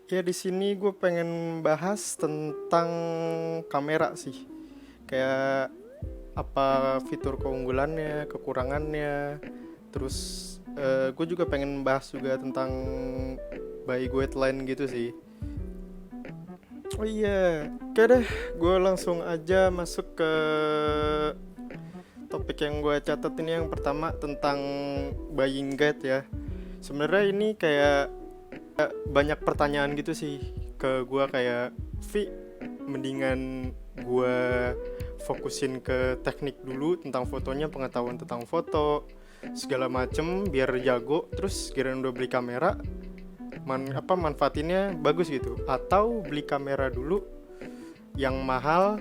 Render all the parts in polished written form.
Ya di sini gue pengen bahas tentang kamera sih. Kayak apa fitur keunggulannya, kekurangannya. Terus gue juga pengen bahas juga tentang by guideline gitu sih. Oh iya, oke deh. Gue langsung aja masuk ke topik yang gue catat ini. Yang pertama tentang buying guide ya. Sebenarnya ini kayak banyak pertanyaan gitu sih ke gua, kayak Vi, mendingan gua fokusin ke teknik dulu tentang fotonya, pengetahuan tentang foto segala macem biar jago, terus kira udah beli kamera manfaatinnya bagus gitu, atau beli kamera dulu yang mahal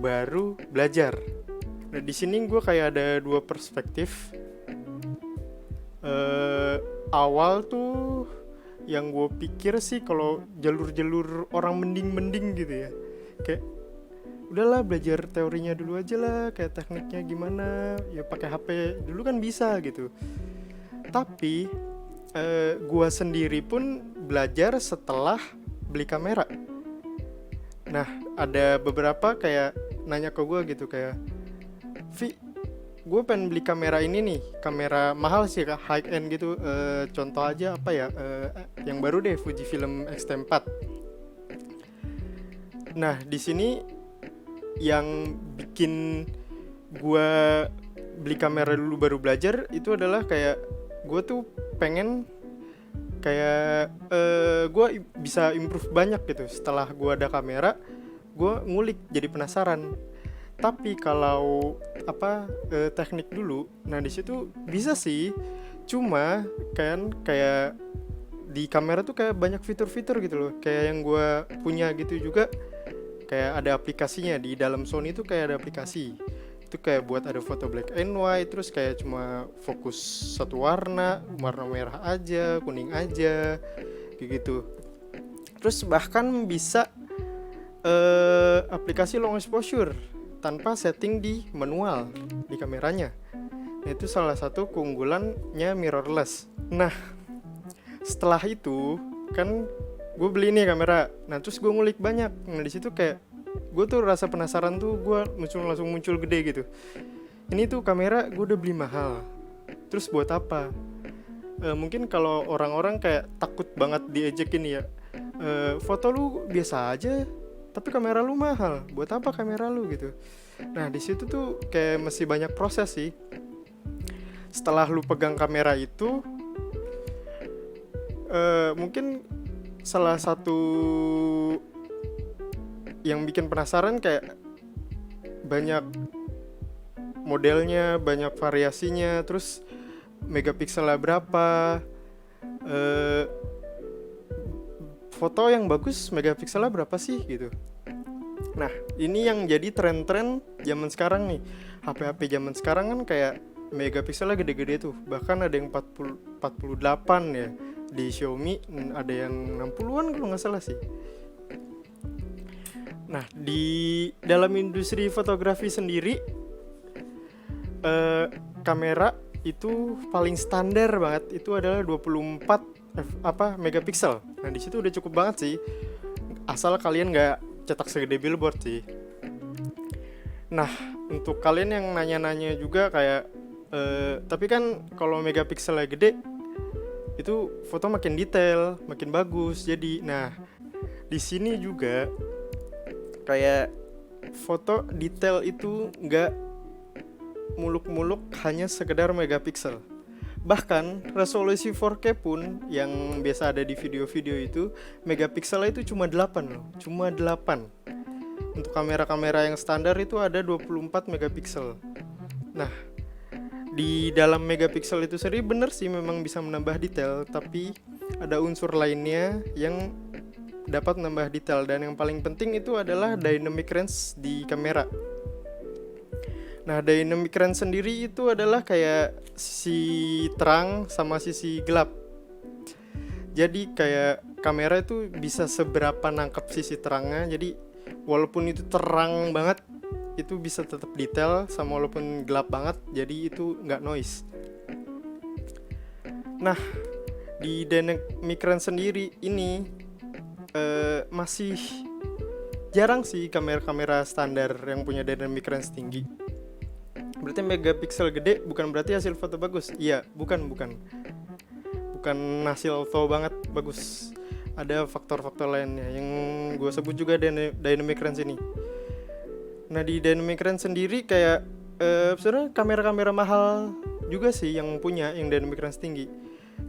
baru belajar. Nah di sini gue kayak ada dua perspektif. eh Awal tuh yang gue pikir sih kalau jalur-jalur orang mending-mending gitu ya, kayak udahlah belajar teorinya dulu aja lah, kayak tekniknya gimana ya pakai HP dulu kan bisa gitu. Tapi gue sendiri pun belajar setelah beli kamera. Nah ada beberapa kayak nanya ke gue gitu, kayak Vi, gue pengen beli kamera ini nih, kamera mahal sih kak, high end gitu. Contoh aja apa ya, yang baru deh, Fujifilm X-T4. Nah di sini yang bikin gue beli kamera dulu baru belajar itu adalah kayak gue tuh pengen kayak gue bisa improve banyak gitu setelah gue ada kamera. Gue ngulik jadi penasaran. Tapi kalau teknik dulu, nah di situ bisa sih. Cuma kan kayak di kamera tuh kayak banyak fitur-fitur gitu loh. Kayak yang gue punya gitu juga, kayak ada aplikasinya di dalam Sony itu, kayak ada aplikasi itu kayak buat ada foto black and white, terus kayak cuma fokus satu warna, warna merah aja, kuning aja, kayak gitu. Terus bahkan bisa aplikasi long exposure tanpa setting di manual di kameranya. Nah, itu salah satu keunggulannya mirrorless. Nah, setelah itu kan gue beli nih kamera. Nah, terus gue ngulik banyak. Nah, di situ kayak gue tuh rasa penasaran tuh gue langsung muncul gede gitu. Ini tuh kamera gue udah beli mahal. Terus buat apa? Mungkin kalau orang-orang kayak takut banget diejekin ya. Foto lu biasa aja, tapi kamera lu mahal. Buat apa kamera lu gitu? Nah, di situ tuh kayak masih banyak proses sih. Setelah lu pegang kamera itu, mungkin salah satu yang bikin penasaran kayak banyak modelnya, banyak variasinya, terus megapikselnya berapa, eh, foto yang bagus megapikselnya berapa sih gitu. Nah ini yang jadi tren-tren zaman sekarang nih. HP-HP zaman sekarang kan kayak megapikselnya gede-gede tuh, bahkan ada yang 48 ya di Xiaomi, ada yang 60-an kalau nggak salah sih. Nah di dalam industri fotografi sendiri, kamera itu paling standar banget itu adalah 24 megapiksel. Nah di situ udah cukup banget sih, asal kalian nggak cetak segede billboard sih. Nah untuk kalian yang nanya-nanya juga kayak tapi kan kalau megapikselnya gede itu foto makin detail, makin bagus. Jadi nah di sini juga kayak foto detail itu nggak muluk-muluk hanya sekedar megapiksel. Bahkan resolusi 4K pun yang biasa ada di video-video itu, megapikselnya itu cuma 8 loh, cuma 8. Untuk kamera-kamera yang standar itu ada 24 megapiksel. Nah, di dalam megapiksel itu sendiri bener sih memang bisa menambah detail, tapi ada unsur lainnya yang dapat menambah detail, dan yang paling penting itu adalah dynamic range di kamera. Nah, dynamic range sendiri itu adalah kayak sisi terang sama sisi gelap. Jadi kayak kamera itu bisa seberapa nangkep sisi terangnya. Jadi walaupun itu terang banget, itu bisa tetap detail, sama walaupun gelap banget, jadi itu nggak noise. Nah, di dynamic range sendiri ini masih jarang sih kamera-kamera standar yang punya dynamic range tinggi. Berarti megapiksel gede bukan berarti hasil foto bagus. Iya, bukan hasil foto banget bagus. Ada faktor-faktor lainnya yang gue sebut juga dynamic range ini. Nah, di dynamic range sendiri kayak sebenarnya kamera-kamera mahal juga sih yang punya yang dynamic range tinggi.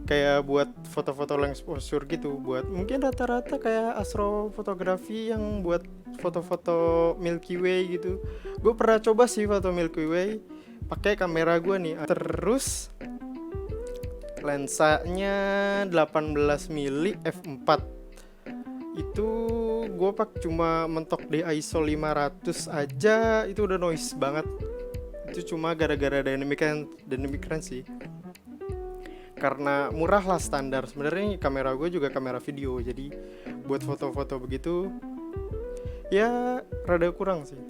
Kayak buat foto-foto long exposure gitu, buat mungkin rata-rata kayak astrofotografi yang buat foto-foto Milky Way gitu. Gue pernah coba sih foto Milky Way pakai kamera gue nih. Terus lensanya 18 mili f4. Itu gue cuma mentok di ISO 500 aja, itu udah noise banget. Itu cuma gara-gara dynamic range sih. Karena murah lah standar. Sebenarnya kamera gue juga kamera video, jadi buat foto-foto begitu ya rada kurang sih.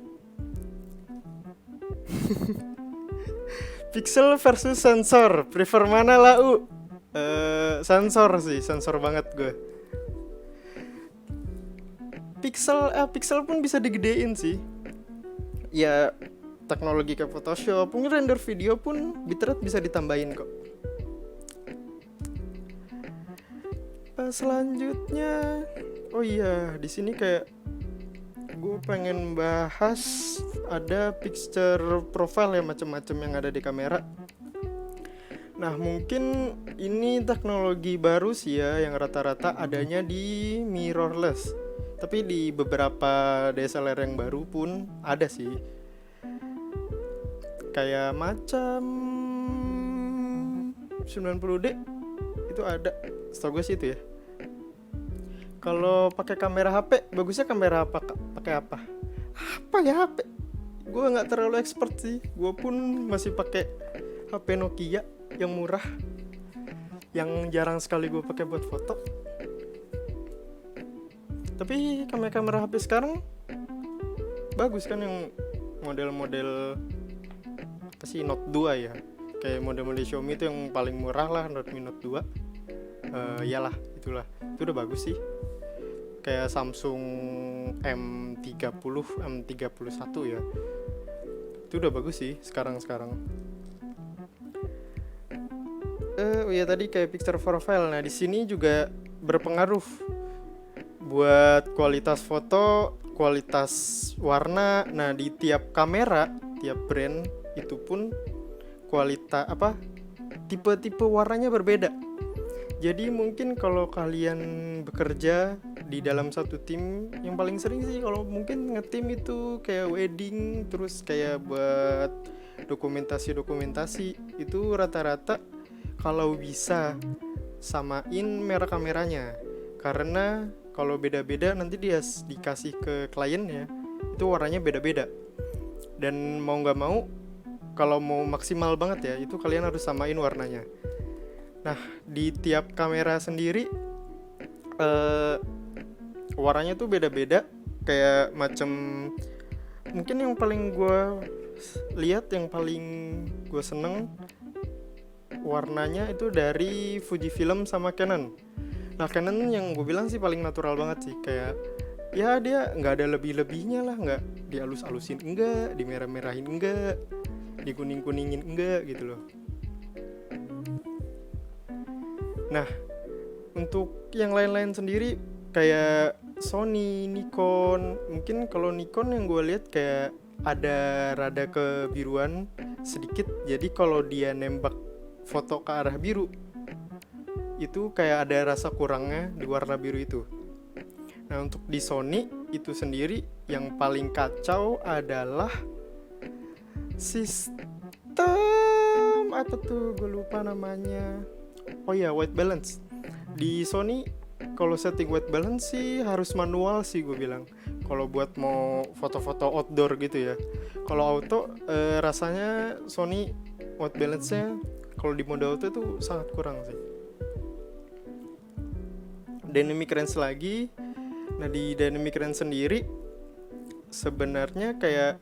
Pixel versus sensor, prefer mana lah sensor sih, sensor banget gue. Pixel pun bisa digedein sih. Ya teknologi kayak Photoshop, mungkin render video pun bitrate bisa ditambahin kok. Selanjutnya, oh iya, di sini kayak gue pengen bahas ada picture profile ya, macam-macam yang ada di kamera. Nah, mungkin ini teknologi baru sih ya, yang rata-rata adanya di mirrorless. Tapi di beberapa DSLR yang baru pun ada sih. Kayak macam 90D itu ada. Setahu gue sih itu ya. Kalau pakai kamera HP, bagusnya kamera apa kak? Pakai apa? Apa ya HP? Gue nggak terlalu expert sih. Gue pun masih pakai HP Nokia yang murah, yang jarang sekali gue pakai buat foto. Tapi kamera HP sekarang bagus kan, yang model-model apa sih, Note 2 ya. Kayak model-model Xiaomi itu yang paling murah lah, Redmi Note 2. Iyalah, itulah. Itu udah bagus sih. Kayak Samsung M30, M31 ya. Itu udah bagus sih sekarang. Oh ya, tadi kayak picture profile. Nah, di sini juga berpengaruh buat kualitas foto, kualitas warna. Nah, di tiap kamera, tiap brand itu pun kualitas tipe-tipe warnanya berbeda. Jadi mungkin kalau kalian bekerja di dalam satu tim, yang paling sering sih kalau mungkin ngetim itu kayak wedding, terus kayak buat dokumentasi itu rata-rata kalau bisa samain merek kameranya. Karena kalau beda-beda nanti dia dikasih ke kliennya itu warnanya beda-beda. Dan mau nggak mau, kalau mau maksimal banget ya, itu kalian harus samain warnanya. Nah, di tiap kamera sendiri warnanya tuh beda-beda. Kayak macam, mungkin yang paling gue lihat, yang paling gue seneng warnanya itu dari Fujifilm sama Canon. Nah, Canon yang gue bilang sih paling natural banget sih. Kayak ya dia nggak ada lebih-lebihnya lah, nggak dihalus-halusin enggak, dimerah-merahin enggak, dikuning-kuningin enggak gitu loh. Nah, untuk yang lain-lain sendiri kayak Sony, Nikon. Mungkin kalau Nikon yang gue lihat kayak ada rada kebiruan sedikit. Jadi kalau dia nembak foto ke arah biru, itu kayak ada rasa kurangnya di warna biru itu. Nah, untuk di Sony itu sendiri yang paling kacau adalah sistem apa tuh, gue lupa namanya. Oh ya, white balance. Di Sony kalau setting white balance sih harus manual sih gue bilang. Kalau buat mau foto-foto outdoor gitu ya. Kalau auto rasanya Sony white balance-nya kalau di mode auto itu sangat kurang sih. Dynamic range lagi. Nah, di dynamic range sendiri sebenarnya kayak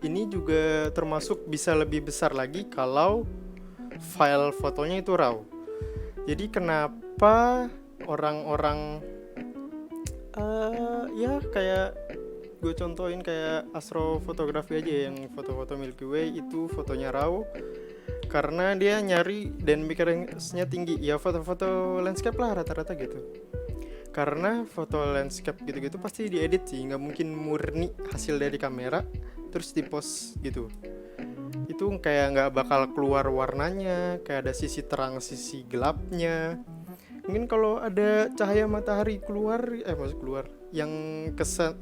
ini juga termasuk bisa lebih besar lagi kalau file fotonya itu RAW. Jadi kenapa orang-orang Ya kayak gue contohin kayak astrofotografi aja, yang foto-foto Milky Way itu fotonya raw karena dia nyari dynamic range-nya tinggi. Ya foto-foto landscape lah rata-rata gitu. Karena foto landscape gitu-gitu pasti diedit sih, nggak mungkin murni hasil dari kamera terus dipost gitu. Itu kayak nggak bakal keluar warnanya, kayak ada sisi terang sisi gelapnya. Mungkin kalau ada cahaya matahari keluar, maksud keluar, yang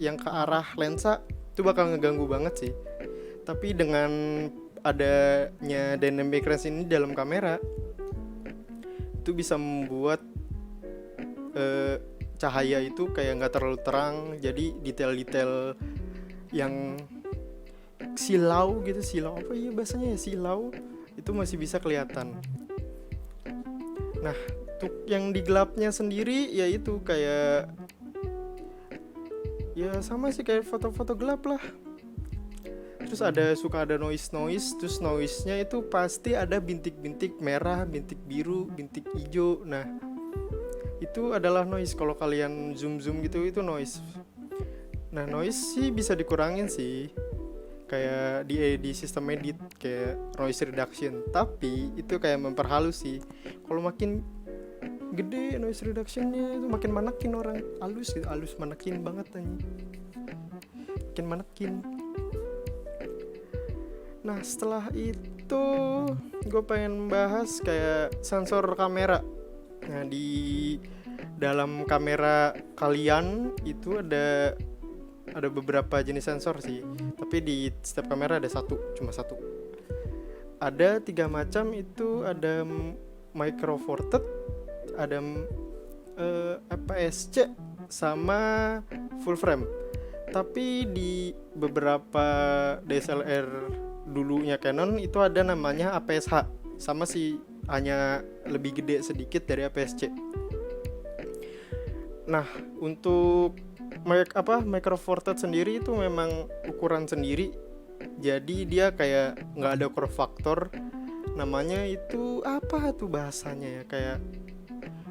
yang ke arah lensa itu bakal ngeganggu banget sih. Tapi dengan adanya dynamic range ini dalam kamera, itu bisa membuat eh, cahaya itu kayak nggak terlalu terang, jadi detail-detail yang silau apa ya bahasanya ya, silau itu masih bisa kelihatan. Nah, untuk yang di gelapnya sendiri ya itu kayak ya sama sih kayak foto-foto gelap lah. Terus suka ada noise, terus noise-nya itu pasti ada bintik-bintik merah, bintik biru, bintik hijau. Nah, itu adalah noise. Kalau kalian zoom gitu itu noise. Nah, noise sih bisa dikurangin sih, kayak di sistem edit kayak noise reduction, tapi itu kayak memperhalus sih. Kalau makin gede noise reductionnya itu makin manekin orang, halus gitu, halus manekin banget anjing, makin manekin. Nah setelah itu gue pengen bahas kayak sensor kamera. Nah di dalam kamera kalian itu ada beberapa jenis sensor sih, tapi di setiap kamera ada cuma satu. Ada 3 macam, itu ada micro four thirds, ada APS-C sama full frame. Tapi di beberapa DSLR dulunya Canon itu ada namanya APS-H, sama sih, hanya lebih gede sedikit dari APS-C. Nah untuk micro four thirds sendiri itu memang ukuran sendiri, jadi dia kayak nggak ada crop factor, namanya itu apa tuh bahasanya ya, kayak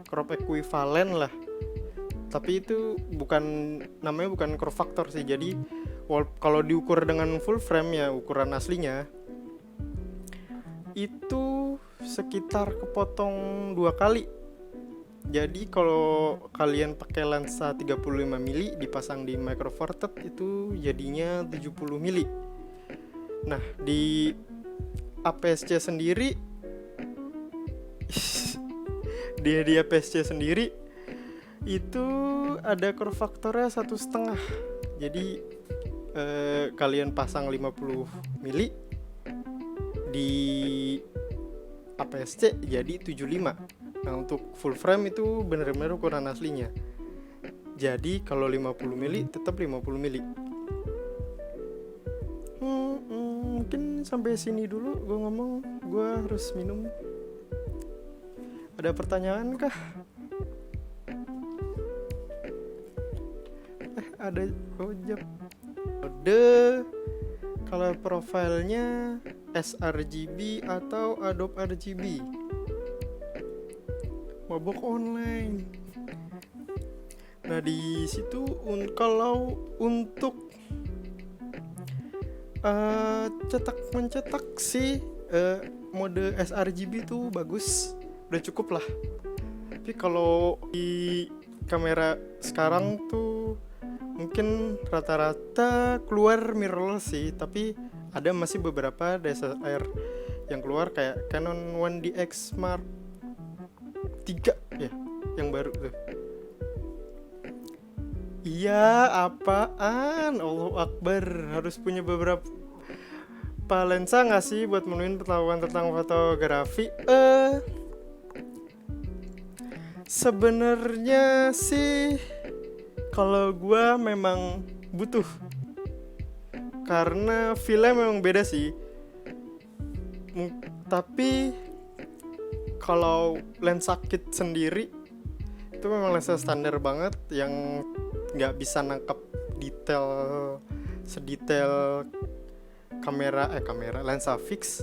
crop equivalent lah, tapi itu namanya bukan crop factor sih. Jadi kalau diukur dengan full frame ya ukuran aslinya itu sekitar kepotong 2 kali. Jadi kalau kalian pakai lensa 35 mili dipasang di micro four thirds itu jadinya 70 mili. Nah di APS-C sendiri di APS-C sendiri itu ada crop factornya 1,5. Jadi kalian pasang 50 mili di APS-C jadi 75. Nah untuk full frame itu benar-benar ukuran aslinya. Jadi kalau 50 mili tetap 50 mili. Mungkin sampai sini dulu gue ngomong, gue harus minum. Ada pertanyaan kah? Ada jawab. Color profilnya sRGB atau Adobe RGB? Mabok online. Nah di situ kalau untuk cetak mencetak sih mode sRGB tuh bagus, udah cukup lah. Tapi kalau di kamera sekarang tuh mungkin rata-rata keluar mirrorless sih, tapi ada masih beberapa DSLR yang keluar kayak Canon 1DX Mark 3 ya, yang baru tuh. Iya, apaan? Allahu Akbar, harus punya beberapa lensa nggak sih buat menuin pengetahuan tentang fotografi? Sebenarnya sih kalau gue memang butuh, karena feel-nya memang beda sih. Tapi kalau lensa kit sendiri itu memang lensa standar banget yang nggak bisa nangkep detail sedetail kamera lensa fix.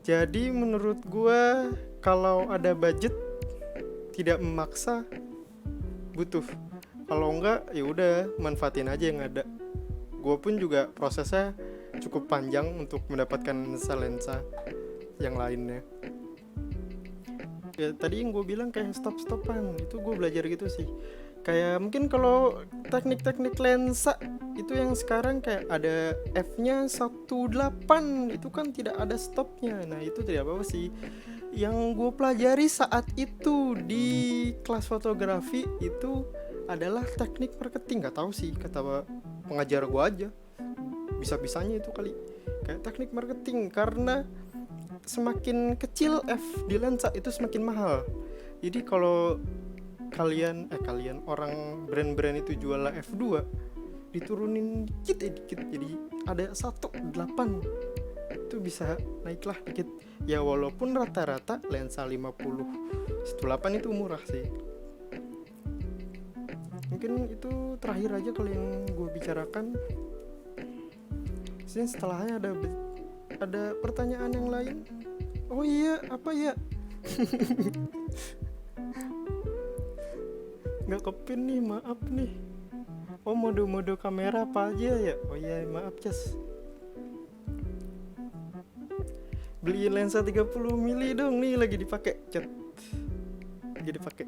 Jadi menurut gue kalau ada budget tidak memaksa butuh, Kalau enggak ya udah manfaatin aja yang ada. Gue pun juga prosesnya cukup panjang untuk mendapatkan lensa yang lainnya. Ya tadi yang gue bilang kayak stop-stopan itu gue belajar gitu sih. Kayak mungkin kalau teknik-teknik lensa itu yang sekarang kayak ada f-nya 18 itu kan tidak ada stopnya. Nah itu tidak apa-apa sih. Yang gue pelajari saat itu di kelas fotografi itu adalah teknik marketing. Gak tahu sih, kata pengajar gue aja, bisa-bisanya itu kali kayak teknik marketing, karena semakin kecil f di lensa itu semakin mahal. Jadi kalau kalian orang brand-brand itu jual f2 diturunin dikit jadi ada 18 itu bisa naiklah dikit ya, walaupun rata-rata lensa 50-18 itu murah sih. Mungkin itu terakhir aja kalau yang gue bicarakan. Sini setelahnya ada pertanyaan yang lain. Oh iya, apa ya? Nggak kepin nih, maaf nih. Oh, mode-mode kamera apa aja ya? Oh iya, maaf Cas. Beli lensa 30 mili dong, nih lagi dipakai, Cat. Lagi dipakai.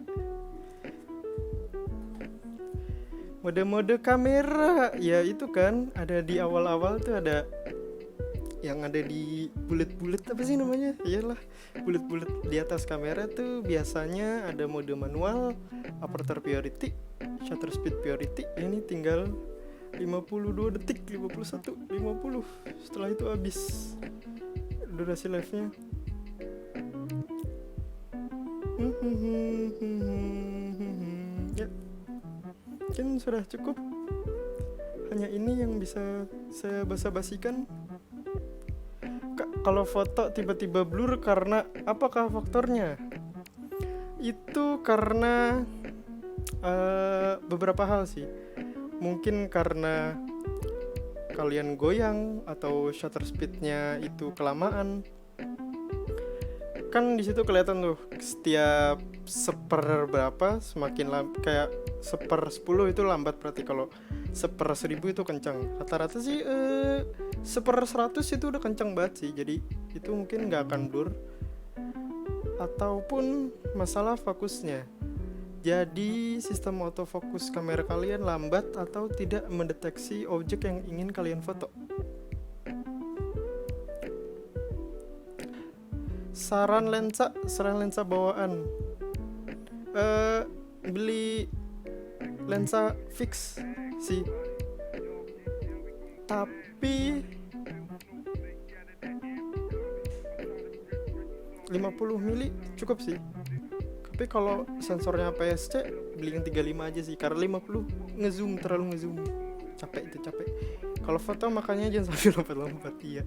Mode-mode kamera, ya itu kan ada di awal-awal tuh, ada yang ada di bulet-bulet apa sih namanya? Iyalah, bulet-bulet di atas kamera tuh biasanya ada mode manual, aperture priority, shutter speed priority. Ini tinggal 52 detik, 51, 50. Setelah itu habis durasi live-nya. Ya, mungkin sudah cukup. Hanya ini yang bisa saya basa-basikan. Kalau foto tiba-tiba blur karena apakah faktornya? Itu karena beberapa hal sih. Mungkin karena kalian goyang atau shutter speednya itu kelamaan. Kan di situ kelihatan tuh setiap seper berapa semakin kayak seper 10 itu lambat, berarti kalau seper 1000 itu kencang. Rata-rata sih seper 100 itu udah kencang banget sih. Jadi itu mungkin gak akan blur. Ataupun masalah fokusnya. Jadi sistem autofocus kamera kalian lambat atau tidak mendeteksi objek yang ingin kalian foto. Saran lensa bawaan. Beli lensa fix sih. Tapi 50 mili cukup sih. Tapi kalau sensornya APS-C beli yang 35 aja sih, karena 50 terlalu ngezoom. Capek. Kalau foto makanya jangan sampai lompat-lompat ya.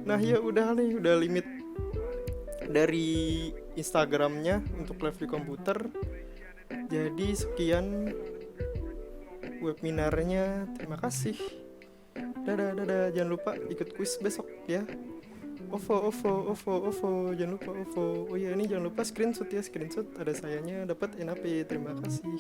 Nah ya udah limit dari Instagramnya untuk live di komputer. Jadi sekian webinarnya, terima kasih. Dadah, jangan lupa ikut kuis besok ya. OVO, jangan lupa OVO. Oh iya, ini jangan lupa screenshot ada sayanya dapat NAP. Terima kasih.